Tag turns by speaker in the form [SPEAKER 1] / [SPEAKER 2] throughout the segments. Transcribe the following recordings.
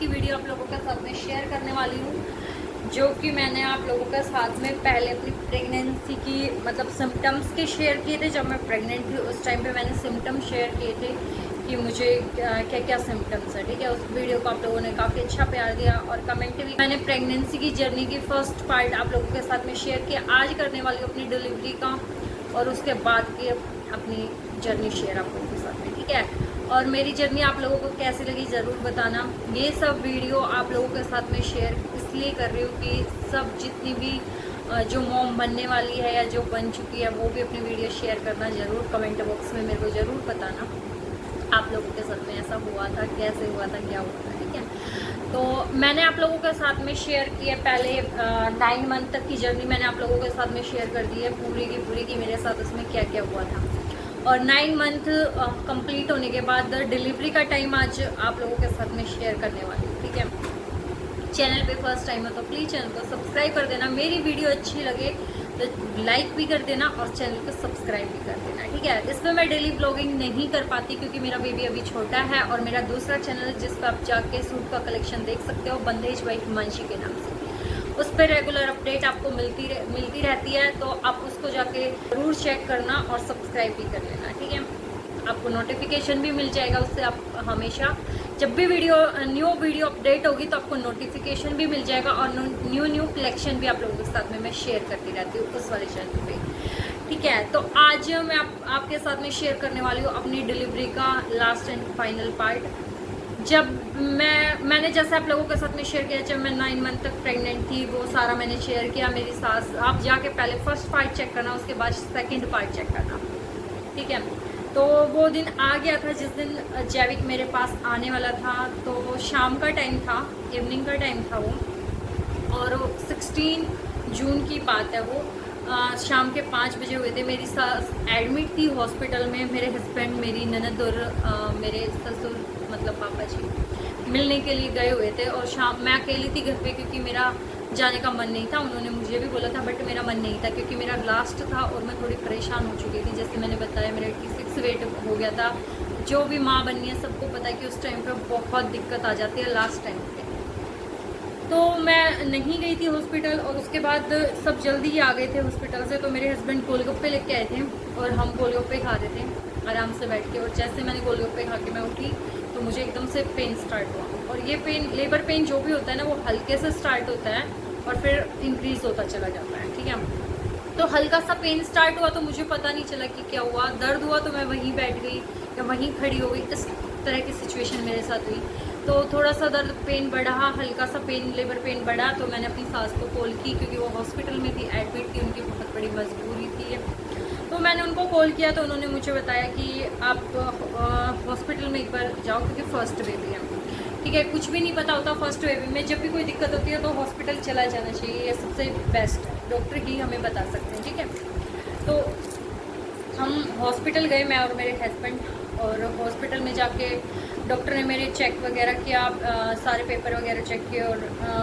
[SPEAKER 1] की वीडियो आप लोगों के साथ में शेयर करने वाली हूँ, जो कि मैंने आप लोगों के साथ में पहले अपनी प्रेगनेंसी की मतलब सिम्टम्स के शेयर किए थे। जब मैं प्रेग्नेंट थी उस टाइम पे मैंने सिम्टम्स शेयर किए थे कि मुझे क्या क्या सिम्टम्स है, ठीक है। उस वीडियो को आप लोगों ने काफ़ी अच्छा प्यार दिया और कमेंट भी। मैंने प्रेगनेंसी की जर्नी की फर्स्ट पार्ट आप लोगों के साथ में शेयर किया। आज करने वाली हूँ अपनी डिलीवरी का और उसके बाद की अपनी जर्नी शेयर आप लोगों के साथ में, ठीक है। और मेरी जर्नी आप लोगों को कैसी लगी ज़रूर बताना। ये सब वीडियो आप लोगों के साथ में शेयर इसलिए कर रही हूँ कि सब जितनी भी जो मॉम बनने वाली है या जो बन चुकी है वो भी अपनी वीडियो शेयर करना ज़रूर। कमेंट बॉक्स में मेरे को ज़रूर बताना आप लोगों के साथ में ऐसा हुआ था, कैसे हुआ था, क्या हुआ था, ठीक है। तो मैंने आप लोगों के साथ में शेयर किया पहले 9 मंथ तक की जर्नी मैंने आप लोगों के साथ में शेयर कर दी है पूरी की मेरे साथ उसमें क्या क्या हुआ था। और 9 मंथ कंप्लीट होने के बाद डिलीवरी का टाइम आज आप लोगों के साथ में शेयर करने वाली हूँ, ठीक है। चैनल पे फर्स्ट टाइम है तो प्लीज़ चैनल को सब्सक्राइब कर देना। मेरी वीडियो अच्छी लगे तो लाइक भी कर देना और चैनल को सब्सक्राइब भी कर देना, ठीक है। इसमें मैं डेली ब्लॉगिंग नहीं कर पाती क्योंकि मेरा बेबी अभी छोटा है। और मेरा दूसरा चैनल जिस पर आप जाके सूट का कलेक्शन देख सकते हो, बंदेज बाई हिमांशी के नाम से, उस पर रेगुलर अपडेट आपको मिलती रहती है। तो आप उसको जाके ज़रूर चेक करना और सब्सक्राइब भी कर लेना, ठीक है। आपको नोटिफिकेशन भी मिल जाएगा उससे। आप हमेशा जब भी न्यू वीडियो अपडेट होगी तो आपको नोटिफिकेशन भी मिल जाएगा और न्यू कलेक्शन भी आप लोगों के साथ में मैं शेयर करती रहती हूँ उस वाले चैनल पे, ठीक है। तो आज मैं आपके साथ में शेयर करने वाली हूँ अपनी डिलीवरी का लास्ट एंड फाइनल पार्ट। जब मैंने जैसे आप लोगों के साथ में शेयर किया, जब मैं 9 मंथ तक प्रेग्नेंट थी वो सारा मैंने शेयर किया। मेरी सास, आप जाके पहले फर्स्ट पार्ट चेक करना, उसके बाद सेकंड पार्ट चेक करना, ठीक है। तो वो दिन आ गया था जिस दिन जैविक मेरे पास आने वाला था। तो शाम का टाइम था, इवनिंग का टाइम था वो, और 16 जून की बात है वो। शाम के 5 बजे हुए थे। मेरी सास एडमिट थी हॉस्पिटल में। मेरे हस्बैंड, मेरी ननद और मेरे ससुर मतलब पापा जी मिलने के लिए गए हुए थे। और शाम मैं अकेली थी घर पे क्योंकि मेरा जाने का मन नहीं था। उन्होंने मुझे भी बोला था बट मेरा मन नहीं था क्योंकि मेरा लास्ट था और मैं थोड़ी परेशान हो चुकी थी। जैसे मैंने बताया मेरा 86 वेट हो गया था। जो भी माँ बननी है सबको पता है कि उस टाइम पे बहुत दिक्कत आ जाती है लास्ट टाइम पे। तो मैं नहीं गई थी हॉस्पिटल और उसके बाद सब जल्दी ही आ गए थे हॉस्पिटल से। तो मेरे हस्बैंड गोलगप्पे लेके आए थे और हम गोलगप्पे खा रहे थे आराम से बैठ के। और जैसे मैंने गोलगप्पे खा के मैं उठी तो मुझे एकदम से पेन स्टार्ट हुआ। और ये पेन, लेबर पेन जो भी होता है ना, वो हल्के से स्टार्ट होता है और फिर इंक्रीज होता चला जाता है, ठीक है। तो हल्का सा पेन स्टार्ट हुआ तो मुझे पता नहीं चला कि क्या हुआ। दर्द हुआ तो मैं वहीं बैठ गई या वहीं खड़ी हो गई। इस तरह की सिचुएशन मेरे साथ हुई। तो थोड़ा सा दर्द, पेन बढ़ा, हल्का सा पेन, लेबर पेन बढ़ा तो मैंने अपनी सास को कॉल की क्योंकि वो हॉस्पिटल में थी, एडमिट थी, उनकी बहुत बड़ी मजबूरी थी। तो मैंने उनको कॉल किया तो उन्होंने मुझे बताया कि आप हॉस्पिटल में एक बार जाओ क्योंकि फर्स्ट बेबी है, ठीक है। कुछ भी नहीं पता होता फर्स्ट बेबी में। जब भी कोई दिक्कत होती है तो हॉस्पिटल चला जाना चाहिए, ये सबसे बेस्ट है। डॉक्टर ही हमें बता सकते हैं, ठीक है। तो हम हॉस्पिटल गए, मैं और मेरे हस्बैंड। और हॉस्पिटल में जाके डॉक्टर ने मेरे चेक वगैरह किया, सारे पेपर वगैरह चेक किए। और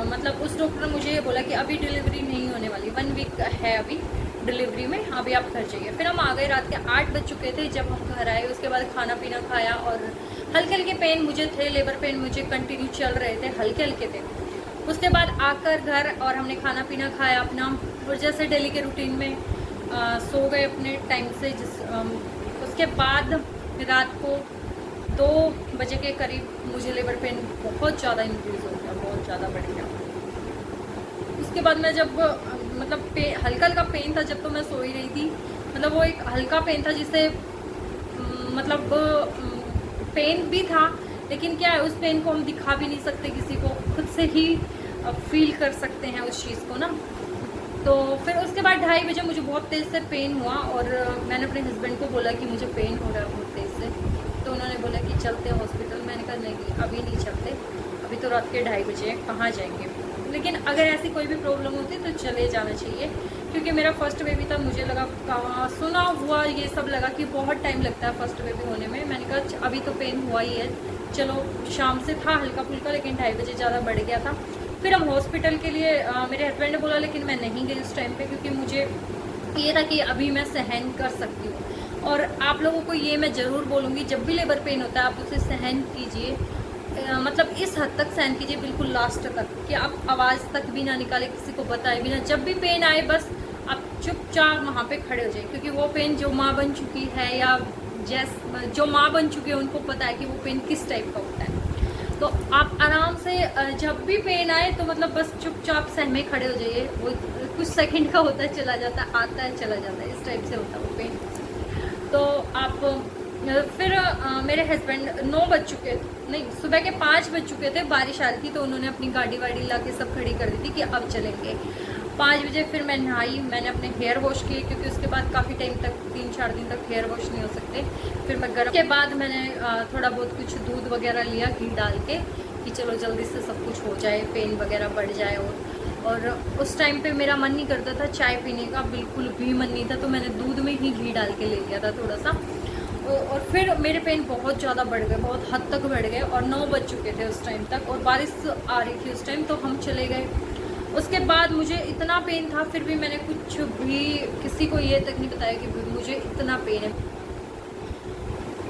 [SPEAKER 1] मतलब उस डॉक्टर ने मुझे ये बोला कि अभी डिलीवरी नहीं होने वाली, 1 वीक है अभी डिलीवरी में, अभी आप घर जाइए। फिर हम आ गए, रात के 8 बज चुके थे जब हम घर आए। उसके बाद खाना पीना खाया और हल्के हल्के पेन मुझे थे, लेबर पेन मुझे कंटिन्यू चल रहे थे, हल्के हल्के थे। उसके बाद आकर घर और हमने खाना पीना खाया अपना और जैसे डेली के रूटीन में सो गए अपने टाइम से। उसके बाद रात को 2 बजे के करीब मुझे लेबर पेन बहुत ज़्यादा इंक्रीज़ हो गया, बहुत ज़्यादा बढ़ गया। उसके बाद मैं जब मतलब हल्का हल्का पेन था जब, तो मैं सो ही रही थी। मतलब वो एक हल्का पेन था जिससे मतलब पेन भी था, लेकिन क्या है उस पेन को हम दिखा भी नहीं सकते किसी को, खुद से ही फील कर सकते हैं उस चीज़ को ना। तो फिर उसके बाद 2:30 बजे मुझे बहुत तेज़ से पेन हुआ और मैंने अपने हस्बैंड को बोला कि मुझे पेन हो रहा है बहुत तेज़ से। तो उन्होंने बोला कि चलते हैं हॉस्पिटल। मैंने कहा नहीं, अभी नहीं चलते, अभी तो रात के 2:30 बजे हैं, कहाँ जाएंगे। लेकिन अगर ऐसी कोई भी प्रॉब्लम होती तो चले जाना चाहिए क्योंकि मेरा फर्स्ट बेबी था। मुझे लगा, कहाँ सुना हुआ ये सब लगा कि बहुत टाइम लगता है फर्स्ट बेबी होने में। मैंने कहा अभी तो पेन हुआ ही है, चलो। शाम से था हल्का फुल्का लेकिन 2:30 बजे ज़्यादा बढ़ गया था। फिर हम हॉस्पिटल के लिए मेरे हस्बैंड ने बोला, लेकिन मैं नहीं गई उस टाइम पे क्योंकि मुझे ये था कि अभी मैं सहन कर सकती हूँ। और आप लोगों को ये मैं ज़रूर बोलूँगी, जब भी लेबर पेन होता है आप उसे सहन कीजिए, मतलब इस हद तक सहन कीजिए, बिल्कुल लास्ट तक, कि आप आवाज़ तक भी ना निकाले, किसी को बताए भी ना। जब भी पेन आए बस आप चुपचाप वहाँ पे खड़े हो जाए, क्योंकि वो पेन जो माँ बन चुकी है या जो माँ बन चुकी है उनको पता है कि वो पेन किस टाइप का होता है। तो आप आराम से जब भी पेन आए तो मतलब बस चुपचाप सहमे खड़े हो जाइए। वो कुछ सेकंड का होता है, चला जाता है, आता है, चला जाता है, इस टाइप से होता है वो पेन। तो आप फिर मेरे हस्बैंड 9 बज चुके, नहीं सुबह के 5 बज चुके थे, बारिश आ रही थी, तो उन्होंने अपनी गाड़ी वाड़ी ला के सब खड़ी कर दी थी कि अब चलेंगे। 5 बजे फिर मैं नहाई, मैंने अपने हेयर वॉश किए, क्योंकि उसके बाद काफ़ी टाइम तक 3-4 दिन तक हेयर वॉश नहीं हो सकते। फिर मैं गर्म के बाद मैंने थोड़ा बहुत कुछ दूध वगैरह लिया घी डाल के, कि चलो जल्दी से सब कुछ हो जाए, पेन वगैरह बढ़ जाए। और उस टाइम पे मेरा मन नहीं करता था चाय पीने का, बिल्कुल भी मन नहीं था, तो मैंने दूध में ही घी डाल के ले लिया था थोड़ा सा। और फिर मेरे पेन बहुत ज़्यादा बढ़ गए, बहुत हद तक बढ़ गए, और 9 बज चुके थे उस टाइम तक, और बारिश आ रही थी उस टाइम, तो हम चले गए। उसके बाद मुझे इतना पेन था, फिर भी मैंने कुछ भी किसी को ये तक नहीं बताया कि मुझे इतना पेन है।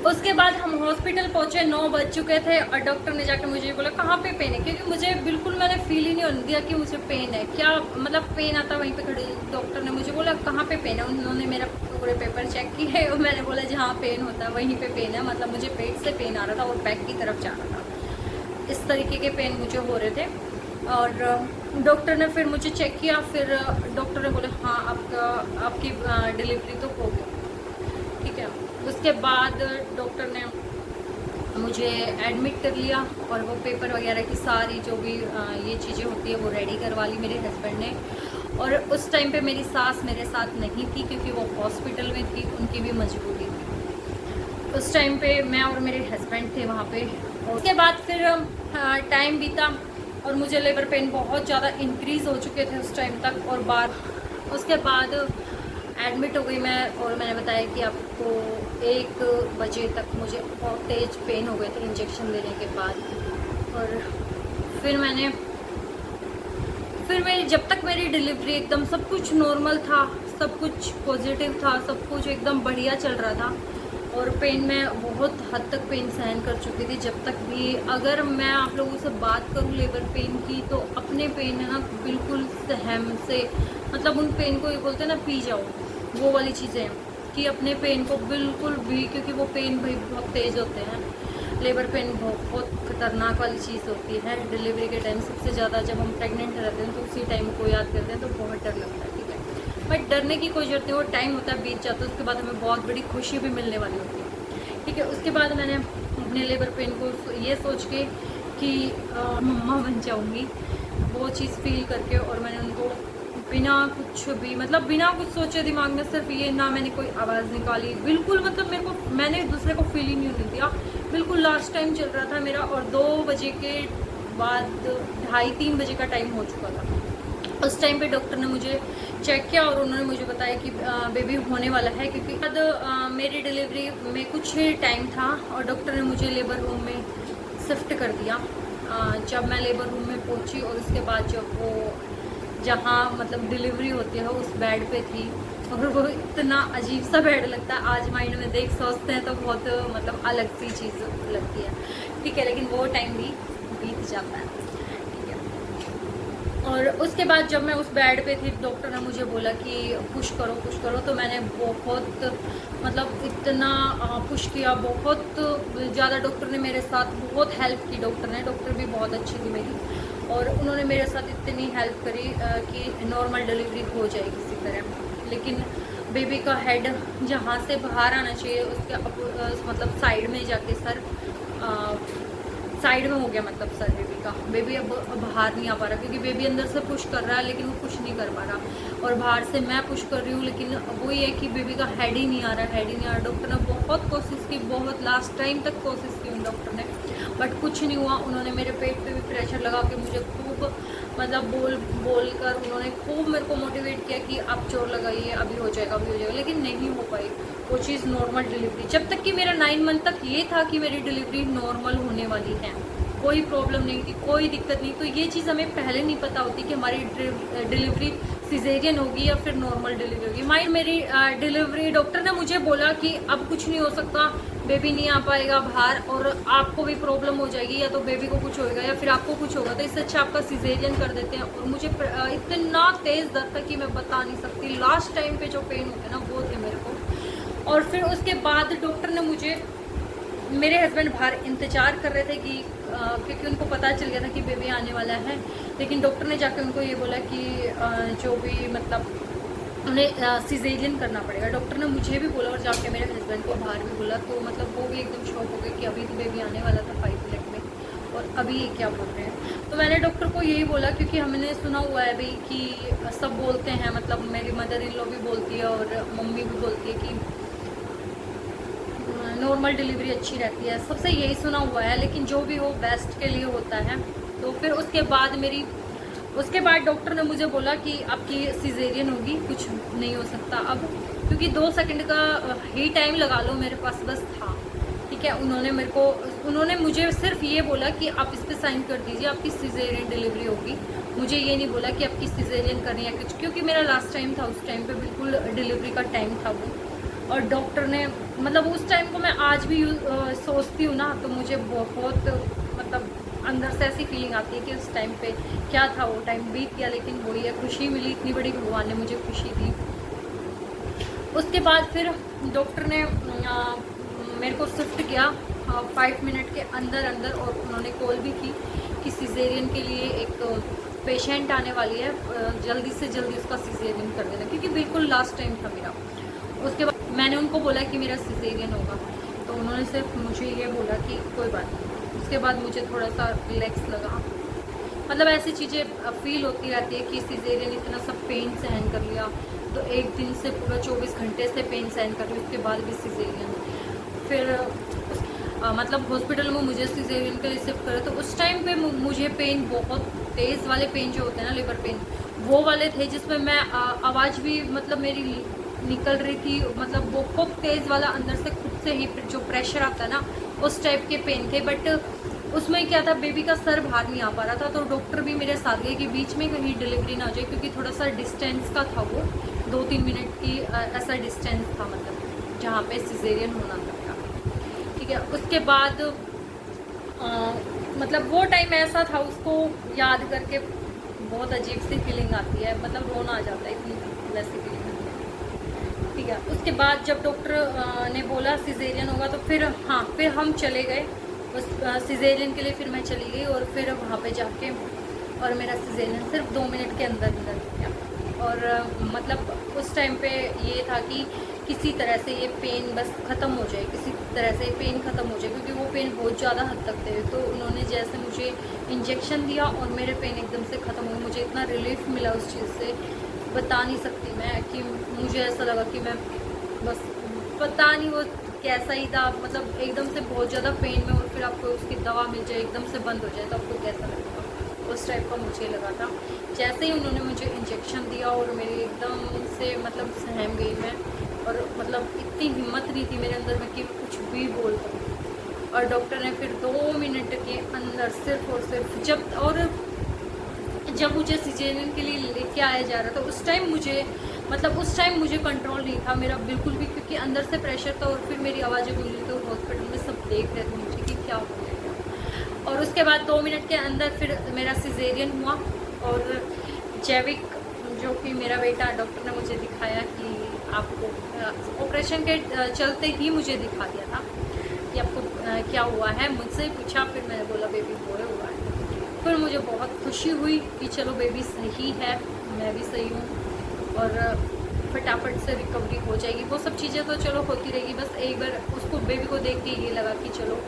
[SPEAKER 1] उसके बाद हम हॉस्पिटल पहुंचे, 9 बज चुके थे, और डॉक्टर ने जाकर मुझे बोला कहाँ पे पेन है, क्योंकि मुझे बिल्कुल मैंने फील ही नहीं होने दिया कि मुझे पेन है। क्या मतलब पेन आता वहीं पे खड़ी, डॉक्टर ने मुझे बोला कहाँ पे पेन है। उन्होंने मेरा पूरे पेपर चेक किए और मैंने बोला जहाँ पेन होता है वहीं पे पेन है। मतलब मुझे पेट से पेन आ रहा था और बैक की तरफ जा रहा था, इस तरीके के पेन मुझे हो रहे थे। और डॉक्टर ने फिर मुझे चेक किया, फिर डॉक्टर ने बोला हाँ आपकी डिलीवरी तो हो गई, ठीक है। उसके बाद डॉक्टर ने मुझे एडमिट कर लिया, और वो पेपर वगैरह की सारी जो भी ये चीज़ें होती है वो रेडी करवा ली मेरे हस्बैंड ने। और उस टाइम पे मेरी सास मेरे साथ नहीं थी, क्योंकि वो हॉस्पिटल में थी, उनकी भी मजबूरी थी। उस टाइम पे मैं और मेरे हस्बैंड थे वहाँ पे। उसके बाद फिर टाइम बीता, और मुझे लेबर पेन बहुत ज़्यादा इंक्रीज़ हो चुके थे उस टाइम तक। और उसके बाद एडमिट हो गई मैं, और मैंने बताया कि आपको 1 बजे तक मुझे बहुत तेज़ पेन हो गए थे इंजेक्शन लेने के बाद। और फिर मेरी जब तक मेरी डिलीवरी एकदम सब कुछ नॉर्मल था, सब कुछ पॉजिटिव था, सब कुछ एकदम बढ़िया चल रहा था, और पेन में बहुत हद तक पेन सहन कर चुकी थी। जब तक भी अगर मैं आप लोगों से बात करूं लेबर पेन की, तो अपने पेन है ना बिल्कुल सहम से, मतलब उन पेन को ये बोलते हैं ना पी जाओ, वो वाली चीज़ें, कि अपने पेन को बिल्कुल भी, क्योंकि वो पेन भाई बहुत तेज़ होते हैं। लेबर पेन बहुत खतरनाक वाली चीज़ होती है। डिलीवरी के टाइम सबसे ज़्यादा, जब हम प्रेग्नेंट रहते हैं तो उसी टाइम को याद करते हैं, तो बहुत डर लगता है, ठीक है। बट डरने की कोई जरूरत नहीं, वो टाइम होता है, बीत जाता है, उसके बाद हमें बहुत बड़ी खुशी भी मिलने वाली होती है, ठीक है। उसके बाद मैंने अपने लेबर पेन को ये सोच के कि मम्मा बन जाऊँगी, वो चीज़ फील करके, और मैंने उनको बिना कुछ भी, मतलब बिना कुछ सोचे दिमाग में, सिर्फ ये ना मैंने कोई आवाज़ निकाली, बिल्कुल मतलब मैंने दूसरे को फील ही नहीं होने दिया। बिल्कुल लास्ट टाइम चल रहा था मेरा, और 2 बजे के बाद 2:30-3 बजे का टाइम हो चुका था। उस टाइम पे डॉक्टर ने मुझे चेक किया, और उन्होंने मुझे बताया कि बेबी होने वाला है, क्योंकि बाद मेरी डिलीवरी में कुछ टाइम था, और डॉक्टर ने मुझे लेबर रूम में शिफ्ट कर दिया। जब मैं लेबर रूम में पहुंची, और उसके बाद जब वो जहाँ मतलब डिलीवरी होती है उस बेड पे थी, और वो इतना अजीब सा बेड लगता है, आज माइंड में देख सोचते हैं तो बहुत मतलब अलग सी चीज़ लगती है, ठीक है। लेकिन वो टाइम भी बीत जाता है, ठीक है। और उसके बाद जब मैं उस बेड पे थी, डॉक्टर ने मुझे बोला कि पुश करो, तो मैंने बहुत मतलब इतना पुश किया, बहुत ज़्यादा। डॉक्टर ने मेरे साथ बहुत हेल्प की, डॉक्टर भी बहुत अच्छी थी मेरी, और उन्होंने मेरे साथ इतनी हेल्प करी कि नॉर्मल डिलीवरी हो जाए किसी तरह। लेकिन बेबी का हेड जहाँ से बाहर आना चाहिए, उसके मतलब साइड में जाके सर साइड में हो गया, मतलब सर बेबी अब बाहर नहीं आ पा रहा, क्योंकि बेबी अंदर से पुश कर रहा है लेकिन वो पुश नहीं कर पा रहा, और बाहर से मैं पुश कर रही हूँ, लेकिन वो ये है कि बेबी का हेड ही नहीं आ रहा। डॉक्टर ने बहुत कोशिश की, बहुत लास्ट टाइम तक कोशिश की उन डॉक्टर ने, बट कुछ नहीं हुआ। उन्होंने मेरे पेट पे भी प्रेशर लगा के मुझे खूब मतलब बोल कर उन्होंने खूब मेरे को मोटिवेट किया कि आप जोर लगाइए, अभी हो जाएगा, लेकिन नहीं हो पाई वो चीज़ नॉर्मल डिलीवरी। जब तक कि मेरा 9 मंथ तक ये था कि मेरी डिलीवरी नॉर्मल होने वाली है, कोई प्रॉब्लम नहीं थी, कोई दिक्कत नहीं। तो ये चीज़ हमें पहले नहीं पता होती कि हमारी डिलीवरी सिजेरियन होगी या फिर नॉर्मल डिलीवरी होगी। मेरी डिलीवरी डॉक्टर ने मुझे बोला कि अब कुछ नहीं हो सकता, बेबी नहीं आ पाएगा बाहर और आपको भी प्रॉब्लम हो जाएगी, या तो बेबी को कुछ होएगा या फिर आपको कुछ होगा, तो इससे अच्छा आपका सिजेरियन कर देते हैं। और मुझे इतना तेज़ दर्द था कि मैं बता नहीं सकती। लास्ट टाइम पे जो पेन होते ना वो थे मेरे को। और फिर उसके बाद डॉक्टर ने मुझे, मेरे हस्बैंड बाहर इंतज़ार कर रहे थे कि क्योंकि उनको पता चल गया था कि बेबी आने वाला है, लेकिन डॉक्टर ने जाके उनको ये बोला कि जो भी मतलब उन्हें सिजेरियन करना पड़ेगा। डॉक्टर ने मुझे भी बोला और जाके मेरे हस्बैंड को बाहर भी बोला, तो मतलब वो भी एकदम शॉक हो गए कि अभी तो बेबी आने वाला था 5 मिनट में और अभी ये क्या बोल रहे हैं। तो मैंने डॉक्टर को यही बोला, क्योंकि हमने सुना हुआ है भाई कि सब बोलते हैं, मतलब मेरी मदर इन लॉ भी बोलती है और मम्मी भी बोलती है कि नॉर्मल डिलीवरी अच्छी रहती है, सबसे यही सुना हुआ है, लेकिन जो भी हो बेस्ट के लिए होता है। तो फिर उसके बाद डॉक्टर ने मुझे बोला कि आपकी सिजेरियन होगी, कुछ नहीं हो सकता अब, क्योंकि 2 सेकंड का ही टाइम लगा लो मेरे पास बस था, ठीक है। उन्होंने मुझे सिर्फ ये बोला कि आप इस पर साइन कर दीजिए, आपकी सिजेरियन डिलीवरी होगी। मुझे ये नहीं बोला कि आपकी सिजेरियन करनी है कुछ, क्योंकि मेरा लास्ट टाइम था, उस टाइम पे बिल्कुल डिलीवरी का टाइम था वो। और डॉक्टर ने मतलब उस टाइम को मैं आज भी सोचती हूँ ना, तो मुझे बहुत मतलब अंदर से ऐसी फीलिंग आती है कि उस टाइम पे क्या था, वो टाइम बीत गया, लेकिन वही है, खुशी मिली, इतनी बड़ी भगवान ने मुझे खुशी दी। उसके बाद फिर डॉक्टर ने मेरे को शिफ्ट किया 5 मिनट के अंदर और उन्होंने कॉल भी की कि सिजेरियन के लिए एक पेशेंट आने वाली है, जल्दी से जल्दी उसका सिजेरियन कर देना, क्योंकि बिल्कुल लास्ट टाइम था मेरा। उसके बाद मैंने उनको बोला कि मेरा सिजेरियन होगा, तो उन्होंने सिर्फ मुझे ये बोला कि कोई बात नहीं। उसके बाद मुझे थोड़ा सा रिलैक्स लगा, मतलब ऐसी चीज़ें फील होती रहती है कि सिजेरियन इतना सब पेन सहन कर लिया, तो एक दिन से पूरा 24 घंटे से पेन सहन कर रही, उसके बाद भी सिजेरियन। फिर मतलब हॉस्पिटल में मुझे सिजेरियन के लिए शिफ्ट करे, तो उस टाइम पे मुझे पेन, बहुत तेज़ वाले पेन जो होते हैं ना, लेबर पेन, वो वाले थे, जिसमें मैं आवाज़ भी मतलब मेरी निकल रही थी, मतलब वो बहुत तेज़ वाला अंदर से खुद से ही जो प्रेशर आता है ना, उस टाइप के पेन थे। बट उसमें क्या था, बेबी का सर बाहर नहीं आ पा रहा था, तो डॉक्टर भी मेरे साथ गए कि बीच में कहीं डिलीवरी ना हो जाए, क्योंकि थोड़ा सा डिस्टेंस का था वो, 2-3 मिनट की ऐसा डिस्टेंस था, मतलब जहाँ पे सिजेरियन होना था, ठीक है। उसके बाद मतलब वो टाइम ऐसा था, उसको याद करके बहुत अजीब सी फीलिंग आती है, मतलब रोना आ जाता है, इतनी वैसी फीलिंग, ठीक है। उसके बाद जब डॉक्टर ने बोला सिजेरियन होगा, तो फिर हम चले गए उस सिजेरियन के लिए। फिर मैं चली गई और फिर वहाँ पे जाके और मेरा सिजेरियन सिर्फ 2 मिनट के अंदर गया। और मतलब उस टाइम पे ये था कि किसी तरह से ये पेन बस ख़त्म हो जाए, किसी तरह से पेन ख़त्म हो जाए, क्योंकि वो पेन बहुत ज़्यादा हद तक थे। तो उन्होंने जैसे मुझे इंजेक्शन दिया और मेरे पेन एकदम से ख़त्म हुए, मुझे इतना रिलीफ मिला उस चीज़ से, बता नहीं सकती मैं, कि मुझे ऐसा लगा कि मैं बस, पता नहीं वो कैसा ही था, मतलब एकदम से बहुत ज़्यादा पेन में, और फिर आपको उसकी दवा मिल जाए, एकदम से बंद हो जाए, तो आपको कैसा लगेगा, उस टाइप का मुझे लगा था। जैसे ही उन्होंने मुझे इंजेक्शन दिया और मेरी एकदम से मतलब सहम गई मैं, और मतलब इतनी हिम्मत नहीं थी मेरे अंदर में कि कुछ भी बोल पाऊँ। और डॉक्टर ने फिर 2 मिनट के अंदर सिर्फ और सिर्फ जब मुझे सिजेरियन के लिए लेके आया जा रहा था, उस टाइम मुझे कंट्रोल नहीं था मेरा बिल्कुल भी, क्योंकि अंदर से प्रेशर था और फिर मेरी आवाज़ें गूंज रही थी और हॉस्पिटल में सब देख रहे थे मुझे कि क्या हो गया। और उसके बाद 2 मिनट के अंदर फिर मेरा सिजेरियन हुआ, और जैविक जो कि मेरा बेटा, डॉक्टर ने मुझे दिखाया कि आपको ऑपरेशन के चलते ही मुझे दिखा दिया था कि आपको क्या हुआ है, मुझसे पूछा, फिर मैंने बोला बेबी बॉय हुआ है। फिर मुझे बहुत खुशी हुई कि चलो बेबी सही है, मैं भी सही हूँ, और फटाफट से रिकवरी हो जाएगी। वो सब चीज़ें तो चलो होती रहेगी, बस एक बार उसको, बेबी को देख के ये लगा कि चलो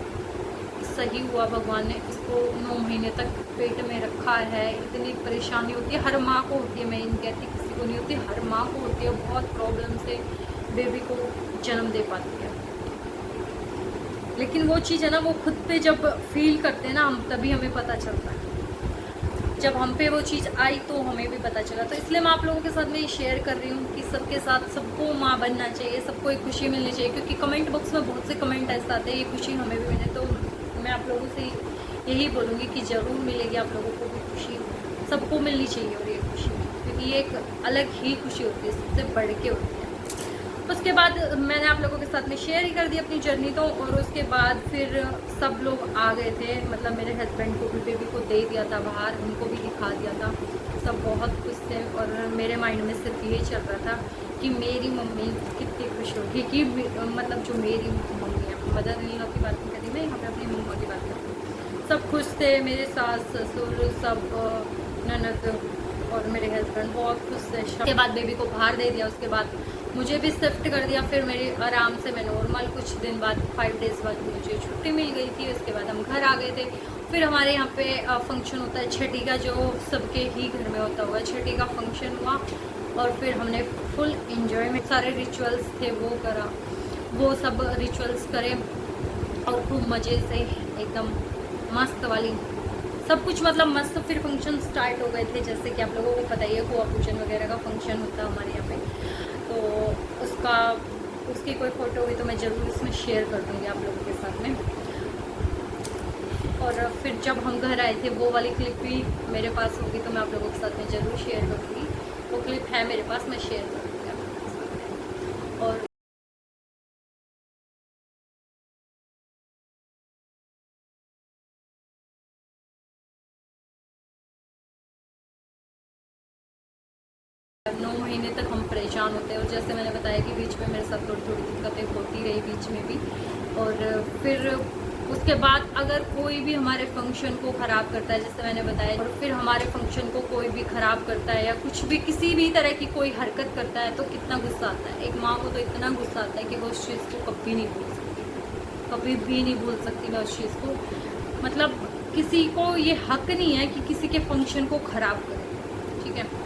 [SPEAKER 1] सही हुआ, भगवान ने इसको 9 महीने तक पेट में रखा है। इतनी परेशानी होती है, हर माँ को होती है, मैं इन कहती किसी को नहीं होती, हर माँ को होती है, बहुत प्रॉब्लम से बेबी को जन्म दे पाती है। लेकिन वो चीज़ है ना, वो खुद पे जब फील करते हैं ना हम, तभी हमें पता चलता है। जब हम पे वो चीज़ आई तो हमें भी पता चला। तो इसलिए मैं आप लोगों के साथ में ये शेयर कर रही हूँ कि सबके साथ, सबको माँ बनना चाहिए, सबको एक खुशी मिलनी चाहिए, क्योंकि कमेंट बॉक्स में बहुत से कमेंट ऐसे आते हैं ये खुशी हमें भी मिले। तो मैं आप लोगों से यही बोलूँगी कि ज़रूर मिलेगी आप लोगों को भी खुशी, सबको मिलनी चाहिए और ये खुशी, क्योंकि ये एक अलग ही खुशी होती है, सबसे बढ़ के होती है। उसके बाद मैंने आप लोगों के साथ में शेयर ही कर दी अपनी जर्नी तो, और उसके बाद फिर सब लोग आ गए थे, मतलब मेरे हस्बैंड को भी बेबी को दे दिया था बाहर, उनको भी दिखा दिया था, सब बहुत खुश थे। और मेरे माइंड में सिर्फ यही चल रहा था कि मेरी मम्मी कितनी खुश होगी, कि मतलब जो मेरी मम्मी है, मदर इन लॉ की बात नहीं करी मैं, यहाँ पे अपनी मम्मा की बात करती हूँ। सब खुश थे, मेरे सास ससुर सब, ननद और मेरे हस्बैंड बहुत खुश थे। उसके बाद बेबी को बाहर दे दिया, उसके बाद मुझे भी शिफ्ट कर दिया। फिर मेरी आराम से मैं नॉर्मल कुछ दिन बाद 5 डेज़ बाद मुझे छुट्टी मिल गई थी। उसके बाद हम घर आ गए थे। फिर हमारे यहाँ पे फंक्शन होता है छठी का, जो सबके ही घर में होता हुआ, छठी का फंक्शन हुआ और फिर हमने फुल एंजॉयमेंट, सारे रिचुअल्स थे वो करा, वो सब रिचुअल्स करे और खूब मज़े से एकदम मस्त वाली सब कुछ, मतलब मस्त। फिर फंक्शन स्टार्ट हो गए थे, जैसे कि आप लोगों को पता ही है कुआ पूजन वगैरह का फंक्शन होता है हमारे यहाँ पे, तो उसकी कोई फ़ोटो हुई तो मैं ज़रूर इसमें शेयर कर दूँगी आप लोगों के साथ में। और फिर जब हम घर आए थे वो वाली क्लिप भी मेरे पास होगी तो मैं आप लोगों के साथ में ज़रूर शेयर करूँगी। वो क्लिप है मेरे पास, मैं शेयर करूँगी आप लोगों के साथ में। और नौ महीने तक हम परेशान होते हैं, और जैसे मैंने बताया कि बीच में मेरे साथ थोड़ी थोड़ी दिक्कतें होती रही बीच में भी। और फिर उसके बाद अगर कोई भी हमारे फंक्शन को ख़राब करता है, जैसे मैंने बताया, और फिर हमारे फंक्शन को कोई भी ख़राब करता है या कुछ भी किसी भी तरह की कोई हरकत करता है तो कितना गुस्सा आता है। एक माँ को तो इतना गुस्सा आता है कि वो उस चीज़ को कभी नहीं भूल सकती, कभी भी नहीं भूल सकती मैं उस चीज़ को। मतलब किसी को ये हक नहीं है कि किसी के फंक्शन को ख़राब करे, ठीक है।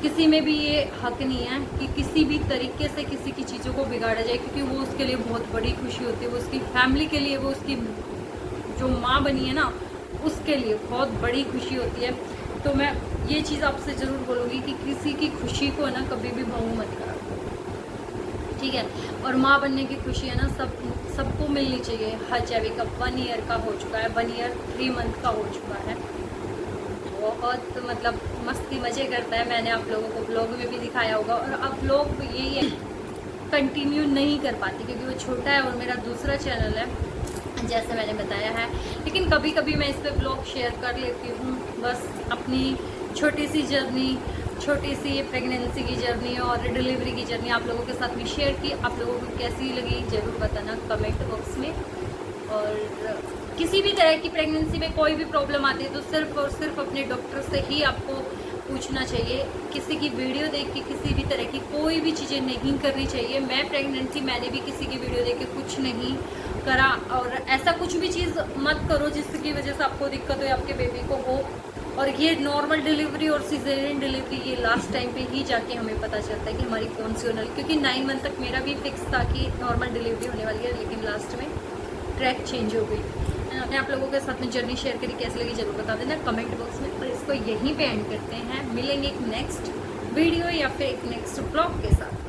[SPEAKER 1] किसी में भी ये हक नहीं है कि किसी भी तरीके से किसी की चीज़ों को बिगाड़ा जाए, क्योंकि वो उसके लिए बहुत बड़ी खुशी होती है, वो उसकी फैमिली के लिए, वो उसकी जो माँ बनी है ना उसके लिए बहुत बड़ी खुशी होती है। तो मैं ये चीज़ आपसे ज़रूर बोलूँगी कि किसी की खुशी को ना कभी भी भंग मत करा, ठीक है। और माँ बनने की खुशी है ना सबको मिलनी चाहिए। हजावी का 1 ईयर का हो चुका है, 1 ईयर 3 मंथ का हो चुका है, बहुत मतलब मस्ती मज़े करता है। मैंने आप लोगों को ब्लॉग में भी दिखाया होगा, और अब ब्लॉग ये कंटिन्यू नहीं कर पाती क्योंकि वो छोटा है और मेरा दूसरा चैनल है जैसे मैंने बताया है। लेकिन कभी कभी मैं इस पर ब्लॉग शेयर कर लेती हूँ, बस अपनी छोटी सी जर्नी, छोटी सी ये प्रेगनेंसी की जर्नी और डिलीवरी की जर्नी आप लोगों के साथ में शेयर की। आप लोगों को कैसी लगी ज़रूर बताना कमेंट बॉक्स में। और किसी भी तरह की प्रेगनेंसी में कोई भी प्रॉब्लम आती है तो सिर्फ और सिर्फ अपने डॉक्टर से ही आपको पूछना चाहिए। किसी की वीडियो देख के किसी भी तरह की कोई भी चीज़ें नहीं करनी चाहिए। मैं प्रेग्नेंट थी, मैंने भी किसी की वीडियो देख के कुछ नहीं करा, और ऐसा कुछ भी चीज़ मत करो जिसकी वजह से आपको दिक्कत हो या आपके बेबी को हो। और ये नॉर्मल डिलीवरी और सिजेरियन डिलीवरी ये लास्ट टाइम पे ही जाके हमें पता चलता है कि हमारी कौन सी होने वाली, क्योंकि 9 मंथ तक मेरा भी फिक्स था कि नॉर्मल डिलीवरी होने वाली है, लेकिन लास्ट में ट्रैक चेंज हो गई। मैंने आप लोगों के साथ में जर्नी शेयर करी, कैसी लगी जरूर बता देना कमेंट बॉक्स में। और इसको यहीं पे एंड करते हैं, मिलेंगे एक नेक्स्ट वीडियो या फिर एक नेक्स्ट ब्लॉग के साथ।